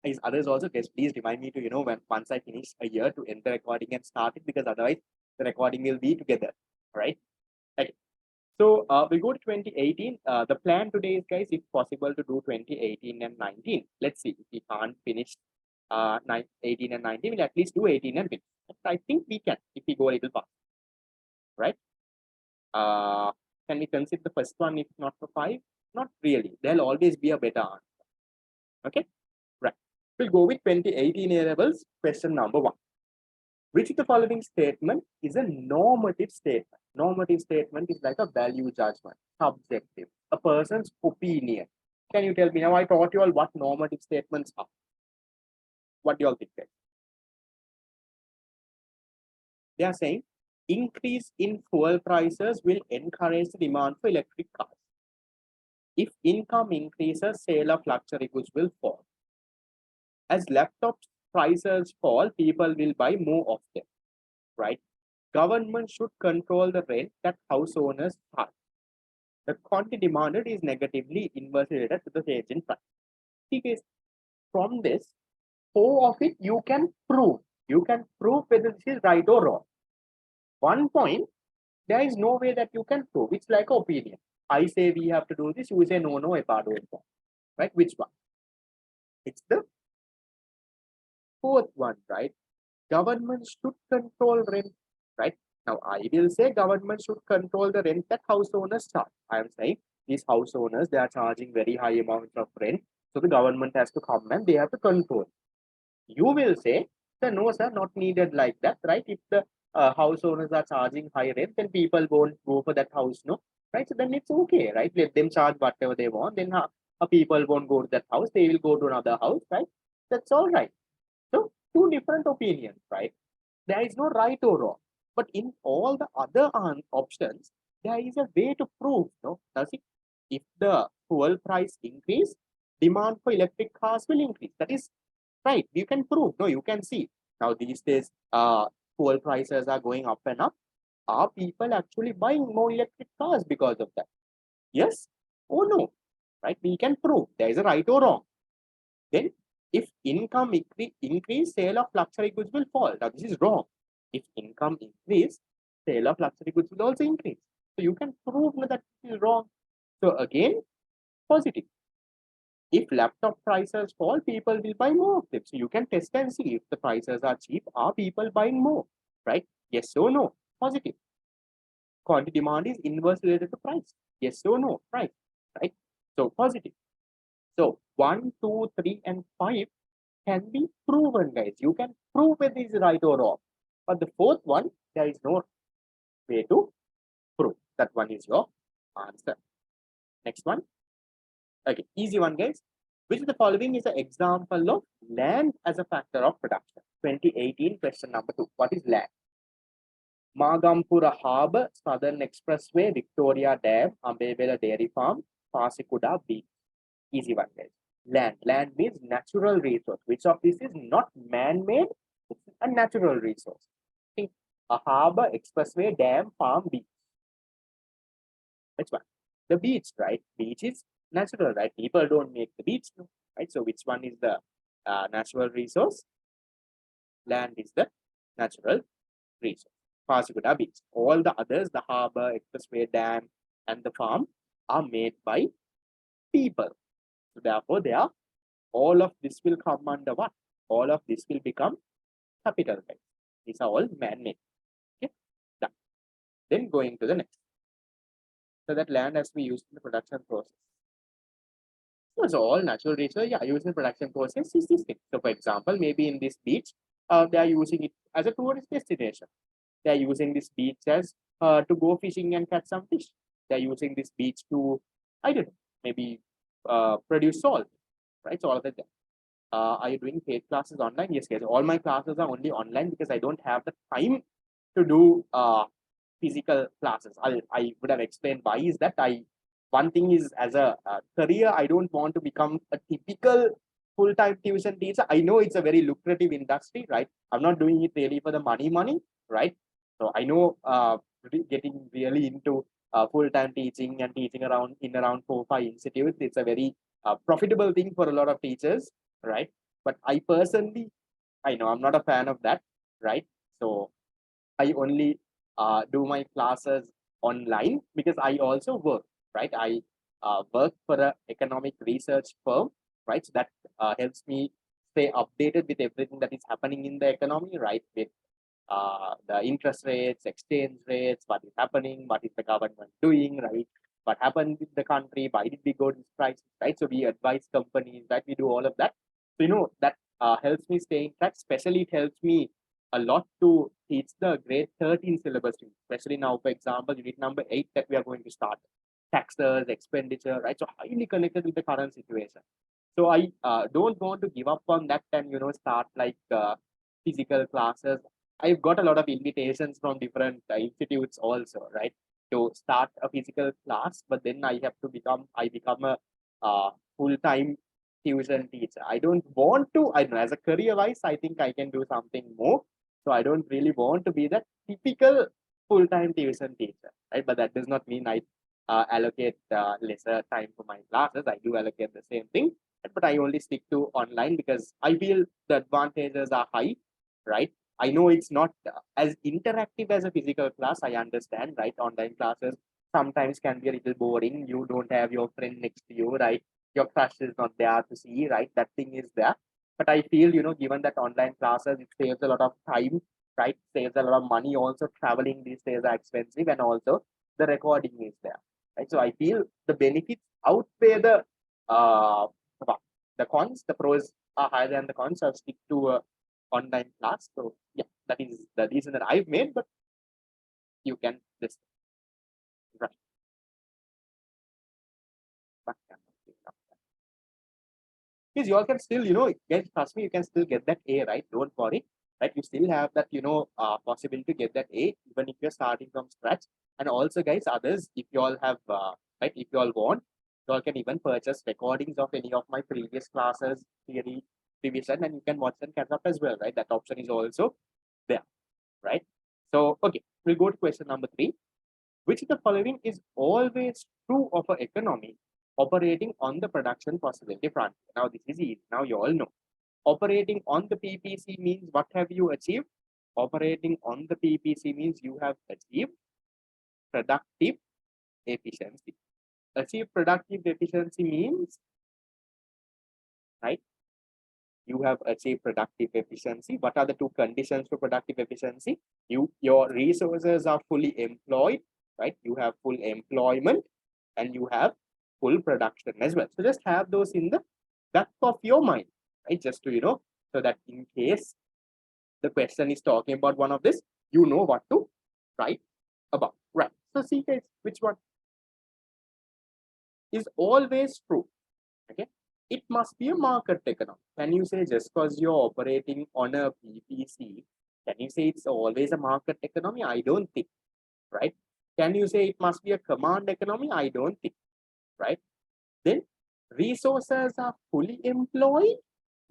is others also, guys, please remind me to, once I finish a year to end the recording and start it, because otherwise the recording will be together, right? Okay. So we'll go to 2018. The plan today is, guys, if possible, to do 2018 and 19. Let's see if we can't finish 18 and 19. We'll at least do 18 and 20. I think we can if we go a little fast, right? Can we consider the first one if not for 5? Not really. There'll always be a better answer. Okay, right. We'll go with 2018 A levels. Question number 1. Which of the following statement is a normative statement? Normative statement is like a value judgment, subjective, a person's opinion. Can you tell me now? I taught you all what normative statements are. What do you all think? They are saying increase in fuel prices will encourage the demand for electric cars. If income increases, sale of luxury goods will fall. As laptop prices fall, people will buy more of them, right? Government should control the rent that house owners charge. The quantity demanded is negatively inversely related to the change in price. Because from this, 4 of it you can prove. You can prove whether this is right or wrong. 1 point, there is no way that you can prove. It's like opinion. I say we have to do this, you say no, Epado, right? Which one? It's the 4th one, right? Government should control rent, right? Now, I will say government should control the rent that house owners charge. I am saying these house owners, they are charging very high amounts of rent. So the government has to come and they have to control. You will say, no, sir, not needed like that, right? If the house owners are charging high rent, then people won't go for that house, no? Right? So then it's okay, right? Let them charge whatever they want. Then people won't go to that house. They will go to another house, right? That's all right. So 2 different opinions, right? There is no right or wrong. But in all the other options, there is a way to prove, no? Now see, if the fuel price increase, demand for electric cars will increase. That is right. You can prove. No, you can see. Now these days, fuel prices are going up and up. Are people actually buying more electric cars because of that? Yes or no? Right? We can prove. There is a right or wrong. Then, if income increase, sale of luxury goods will fall. Now this is wrong. If income increase, sale of luxury goods will also increase. So you can prove that it is wrong. So again, positive. If laptop prices fall, people will buy more of them. So you can test and see if the prices are cheap, are people buying more, right? Yes or no, positive. Quantity demand is inversely related to price. Yes or no, right? So positive. So 1, 2, 3, and 5 can be proven, guys. You can prove whether it is right or wrong. But the 4th one, there is no way to prove. That one is your answer. Next one. Okay, easy one, guys. Which of the following is an example of land as a factor of production? 2018 question number 2. What is land? Magampura Harbour, Southern Expressway, Victoria Dam, Ambebela Dairy Farm, Pasikuda Beach. Easy one, guys. Land. Land means natural resource. Which of this is not man-made? It's a natural resource. Okay. A harbour, expressway, dam, farm, beach. Which one? The beach, right? Beach is natural, right? People don't make the beach, right? So which one is the natural resource? Land is the natural resource. Pasikuda Beach. All the others, the harbour, expressway, dam, and the farm, are made by people. So therefore, all of this will come under what? All of this will become capital, right? These are all man-made. Okay, done. Then going to the next. So that land has to be used in the production process. So all natural resources, used in the production process is this thing. So for example, maybe in this beach, they are using it as a tourist destination. They are using this beach as to go fishing and catch some fish. They are using this beach to, I don't know, maybe produce salt, right? So all of that. Are you doing paid classes online? Yes, guys. All my classes are only online because I don't have the time to do physical classes. I would have explained why is that. One thing is, as a career, I don't want to become a typical full-time tuition teacher. I know it's a very lucrative industry, right? I'm not doing it really for the money, right? So I know getting really into full-time teaching and teaching around 4 or 5 institutes, it's a very profitable thing for a lot of teachers, right? But I personally, I know I'm not a fan of that, right? So I only do my classes online because I also work, right? I work for an economic research firm, right? So that helps me stay updated with everything that is happening in the economy, right? With the interest rates, exchange rates, what is happening, what is the government doing, right? What happened with the country, why did we go to this price, right? So we advise companies, right? We do all of that. So, that helps me stay in track. Especially, it helps me a lot to teach the grade 13 syllabus, especially now, for example, unit number 8 that we are going to start. Taxes, expenditure, right? So highly connected with the current situation. So I don't want to give up on that and start like physical classes. I've got a lot of invitations from different institutes also, right, to start a physical class. But then I become a full-time tuition teacher. I don't want to. I know as a career-wise, I think I can do something more. So I don't really want to be that typical full-time tuition teacher, right? But that does not mean I allocate lesser time for my classes. I do allocate the same thing, but I only stick to online because I feel the advantages are high, right? I know it's not as interactive as a physical class. I understand, right? Online classes sometimes can be a little boring. You don't have your friend next to you, right? Your crush is not there to see, right? That thing is there. But I feel, given that online classes, it saves a lot of time, right? Saves a lot of money. Also, traveling these days are expensive, and also the recording is there, right? So I feel the benefits outweigh uh, the cons. The pros are higher than the cons. I'll stick to online class. So yeah, that is the reason that I've made, but you can just right. Because you all can still, get, trust me, you can still get that A, right? Don't worry, right? You still have that, possibility to get that A, even if you're starting from scratch. And also, guys, others, if you all have, right, if you all want, you all can even purchase recordings of any of my previous classes, theory, revision, and you can watch and catch up as well, right? That option is also there, right? So, okay, we'll go to question number 3. Which of the following is always true of an economy operating on the production possibility front? Now, this is easy. Now, you all know. Operating on the PPC means what have you achieved? Operating on the PPC means you have achieved productive efficiency. Achieve productive efficiency means, right? You have achieved productive efficiency. What are the two conditions for productive efficiency? Your resources are fully employed, right? You have full employment and you have full production as well. So just have those in the back of your mind, right? Just to, so that in case the question is talking about one of this, you know what to write about, right? So see guys, which one is always true? Okay, it must be a market economy. Can you say just because you're operating on a PPC, can you say it's always a market economy? I don't think, right? Can you say it must be a command economy? I don't think, right? Then resources are fully employed?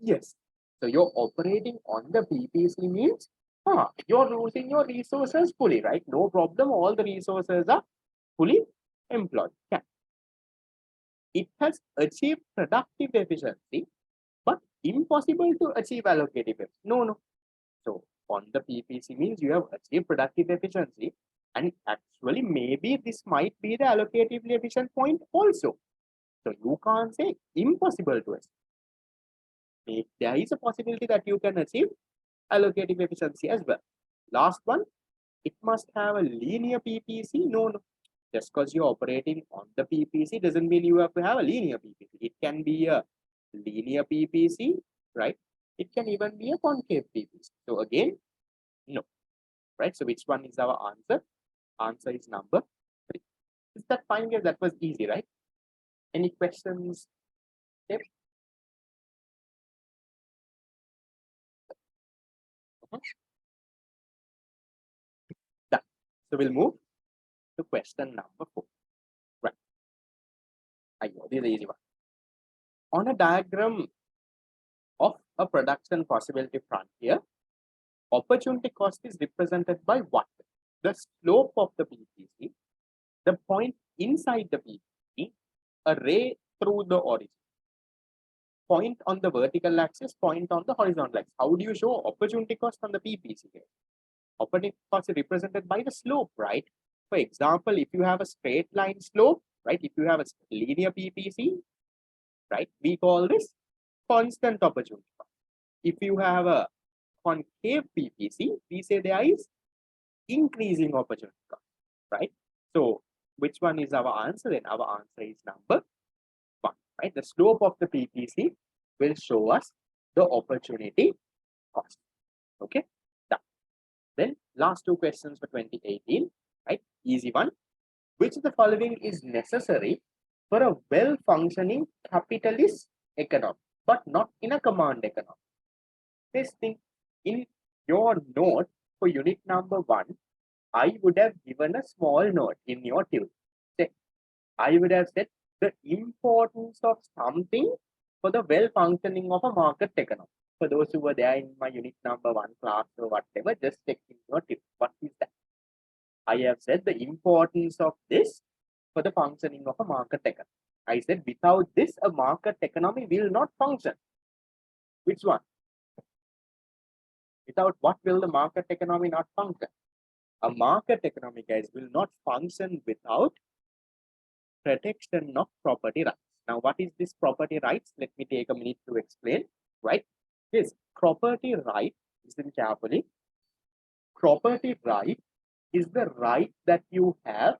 Yes. So you're operating on the PPC means you're using your resources fully, right? No problem. All the resources are fully employed. Yeah. It has achieved productive efficiency, but impossible to achieve allocative efficiency. No, no. So on the PPC means you have achieved productive efficiency, and actually maybe this might be the allocatively efficient point also. So you can't say impossible to achieve. There is a possibility that you can achieve allocative efficiency as well. Last one, it must have a linear PPC. No, no. Just because you're operating on the PPC doesn't mean you have to have a linear PPC. It can be a linear PPC, right? It can even be a concave PPC. So again, no, right? So which one is our answer? Answer is number 3. Is that fine, guys? That was easy, right? Any questions? Yep. Done. So we'll move to question number 4. Right. I know this is the easy one. On a diagram of a production possibility frontier, opportunity cost is represented by what? The slope of the PPC, the point inside the PPC, a ray through the origin. point on the vertical axis, point on the horizontal axis. How do you show opportunity cost on the PPC? Opportunity cost is represented by the slope, right? For example, if you have a straight line slope, right? If you have a linear PPC, right? We call this constant opportunity cost. If you have a concave PPC, we say there is increasing opportunity cost, right? So which one is our answer? Then our answer is number 1, right? The slope of the PPC will show us the opportunity cost. Okay, done. Then last 2 questions for 2018, right? Easy one. Which of the following is necessary for a well-functioning capitalist economy, but not in a command economy? This thing in your note for unit number 1, I would have given a small note in your tune. I would have said the importance of something for the well-functioning of a market economy. For those who were there in my unit number 1 class or whatever, just check in your tip. What is that? I have said the importance of this for the functioning of a market economy. I said without this, a market economy will not function. Which one? Without what will the market economy not function? A market economy, guys, will not function without protection of property rights. Now, what is this property rights? Let me take a minute to explain, right? This property right, listen carefully. Property right is the right that you have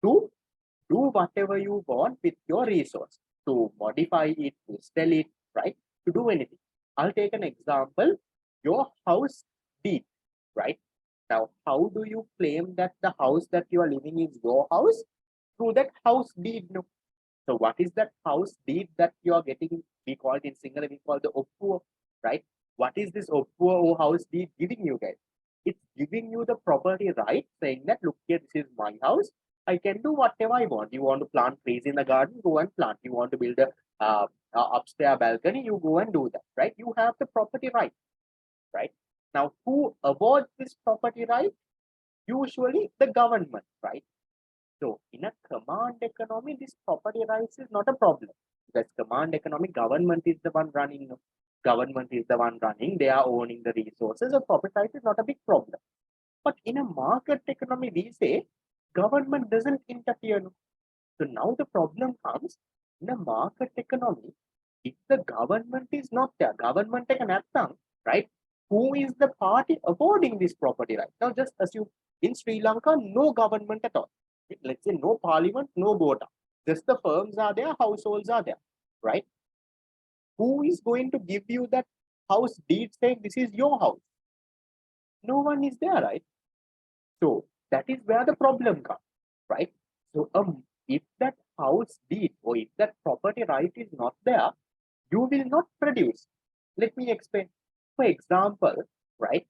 to do whatever you want with your resource, to modify it, to sell it, right? To do anything. I'll take an example, your house deed, right? Now, how do you claim that the house that you are living is your house? Through that house deed. No. So what is that house deed that you are getting? We call it in singular, we call the oppuo, right? What is this oppuo or house deed giving you guys? It's giving you the property right, saying that, look here, this is my house. I can do whatever I want. You want to plant trees in the garden, go and plant. You want to build a upstairs balcony, you go and do that, right? You have the property right, right? Now, who awards this property right? Usually the government, right? So in a command economy, this property rights is not a problem. Because command economy, government is the one running. Government is the one running. They are owning the resources. So property rights is not a big problem. But in a market economy, we say government doesn't interfere. So now the problem comes in a market economy. If the government is not there, government can act, right? Who is the party awarding this property right? Now just assume in Sri Lanka, no government at all. Let's say no parliament, no voter. Just the firms are there, households are there, right? Who is going to give you that house deed saying this is your house? No one is there, right? So that is where the problem comes, right? So if that house deed or if that property right is not there, you will not produce. Let me explain. For example, right?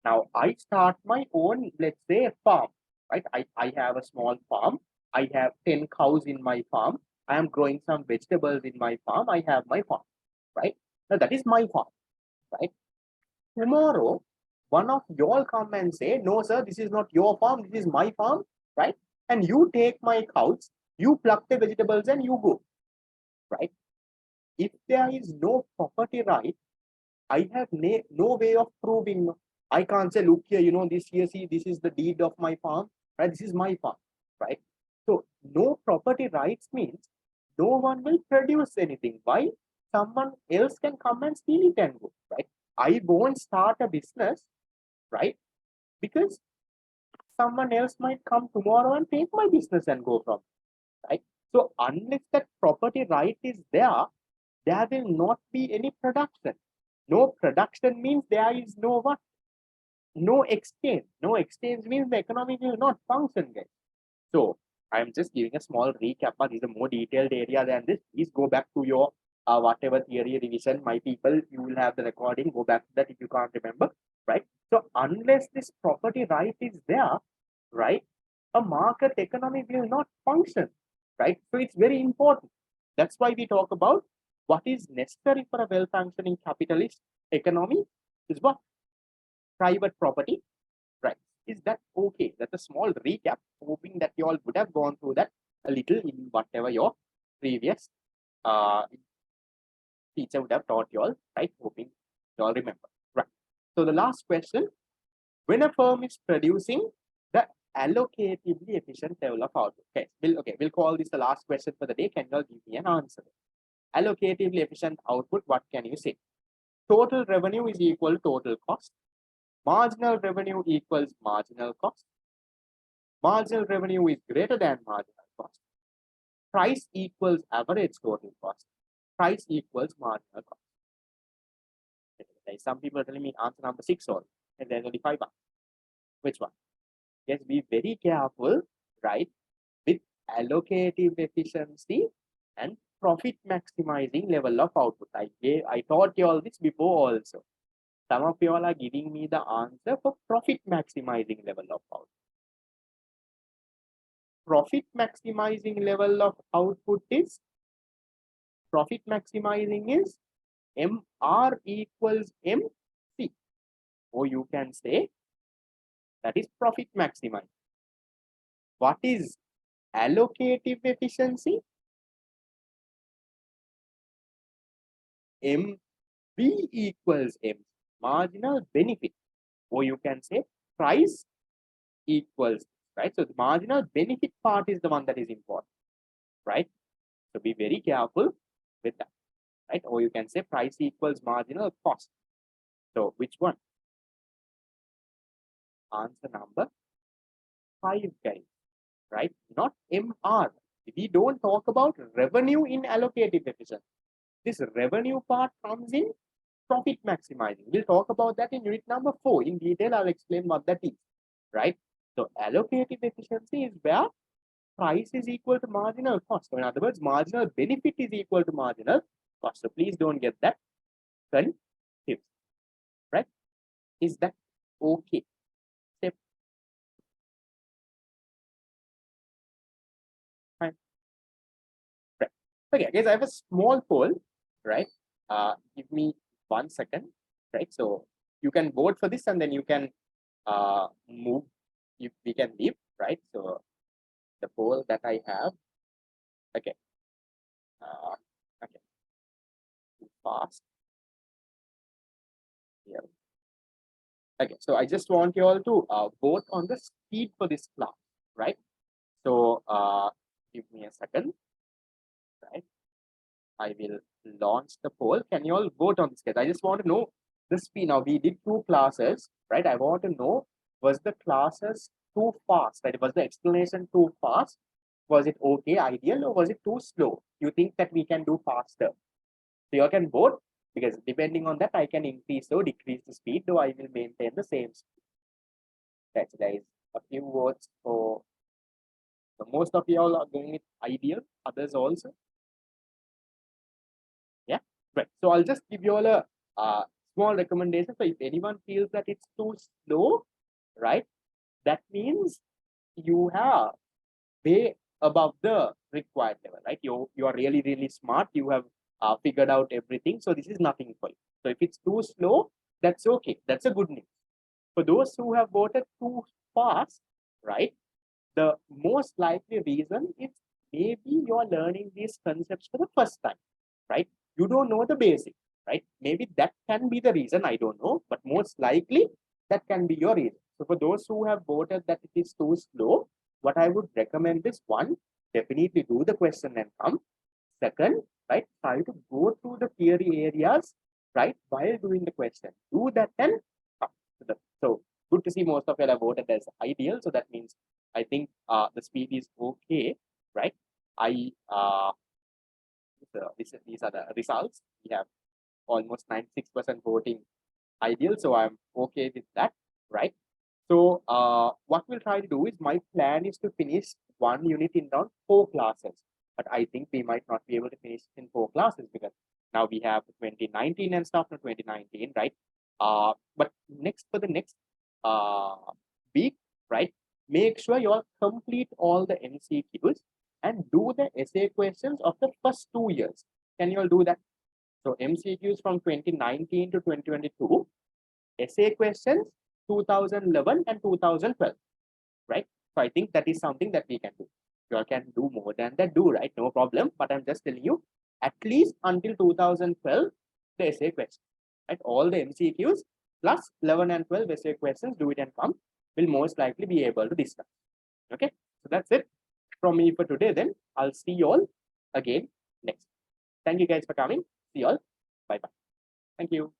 Now I start my own, let's say, farm, right? I have a small farm. I have 10 cows in my farm. I am growing some vegetables in my farm. I have my farm, right? Now that is my farm, right? Tomorrow, one of you all come and say, no, sir, this is not your farm. This is my farm, right? And you take my cows, you pluck the vegetables and you go, right? If there is no property right, I have no way of proving. I can't say, look here, this here, see, this is the deed of my farm, right? This is my farm, right? So no property rights means no one will produce anything. Why? Someone else can come and steal it and go, right? I won't start a business, right? Because someone else might come tomorrow and take my business and go from, right? So unless that property right is there will not be any production. No production means there is no what? No exchange. No exchange means the economy will not function, guys. So I'm just giving a small recap, but this is a more detailed area than this. Please go back to your whatever theory revision. My people, you will have the recording. Go back to that if you can't remember, right? So unless this property right is there, right, a market economy will not function, right? So it's very important. That's why we talk about what is necessary for a well-functioning capitalist economy is what? Private property, right? Is that okay? That's a small recap, hoping that you all would have gone through that a little in whatever your previous teacher would have taught you all, right? Hoping you all remember. Right. So the last question, when a firm is producing the allocatively efficient level of output. We'll call this the last question for the day. Can you all give me an answer? Allocatively efficient output, what can you say? Total revenue is equal to total cost. Marginal revenue equals marginal cost. Marginal revenue is greater than marginal cost. Price equals average total cost. Price equals marginal cost. Some people are telling me answer number 6 only, and there's only 5 answers. Which one? Yes, be very careful, right, with allocative efficiency and profit maximizing level of output. I taught you all this before also. Some of you all are giving me the answer for profit maximizing level of output. Profit maximizing level of output is, profit maximizing is MR equals MC. Or you can say that is profit maximizing. What is allocative efficiency? MB equals M, marginal benefit. Or you can say price equals, right? So the marginal benefit part is the one that is important, right? So be very careful with that, right? Or you can say price equals marginal cost. So which one? Answer number 5, guys, right? Not MR. We don't talk about revenue in allocative efficiency. This revenue part comes in profit maximizing. We'll talk about that in unit number 4. In detail, I'll explain what that is, right? So allocative efficiency is where price is equal to marginal cost. So in other words, marginal benefit is equal to marginal cost. So please don't get that confused, right? Is that okay? Step. Fine. Right. Okay, guys, I have a small poll, right? Give me 1 second, right? So you can vote for this and then you can move, if we can leave, right? So the poll that I have, okay, okay, too fast here. Okay, so I just want you all to vote on the speed for this class, right? So give me a second, right? I will launch the poll. Can you all vote on this case? I just want to know the speed. Now we did 2 classes, right? I want to know, was the classes too fast, right? Was the explanation too fast? Was it okay, ideal, or was it too slow? You think that we can do faster? So you all can vote, because depending on that, I can increase or decrease the speed, though I will maintain the same speed. That's guys, a few votes for, so most of you all are going with ideal, others also. Yeah, right. So I'll just give you all a small recommendation. So if anyone feels that it's too slow, right, that means you have way above the required level, right? You are really, really smart. You have figured out everything. So this is nothing for you. So if it's too slow, that's okay. That's a good news. For those who have voted too fast, right, the most likely reason is maybe you are learning these concepts for the first time, right? You don't know the basic, right? Maybe that can be the reason, I don't know, but most likely that can be your reason. So for those who have voted that it is too slow, what I would recommend is, 1, definitely do the question and come. Second, right, try to go through the theory areas, right, while doing the question. Do that and come. So good to see most of you have voted as ideal. So that means I think the speed is okay, right? These are the results. We have almost 96% voting ideal, so I'm okay with that, right? So what we'll try to do is, my plan is to finish 1 unit in around 4 classes, but I think we might not be able to finish in 4 classes, because now we have 2019 and stuff, not 2019, right? But for the next week, right, make sure you all complete all the MCQs and do the essay questions of the first 2 years. Can you all do that? So MCQs from 2019 to 2022, essay questions 2011 and 2012, right? So I think that is something that we can do. You all can do more than that, right? No problem. But I'm just telling you, at least until 2012 the essay question. Right? All the MCQs plus 11 and 12 essay questions, do it and come, will most likely be able to discuss. Okay, so that's it from me for today. Then I'll see you all again next. Thank you guys for coming. See you all. Bye bye. Thank you.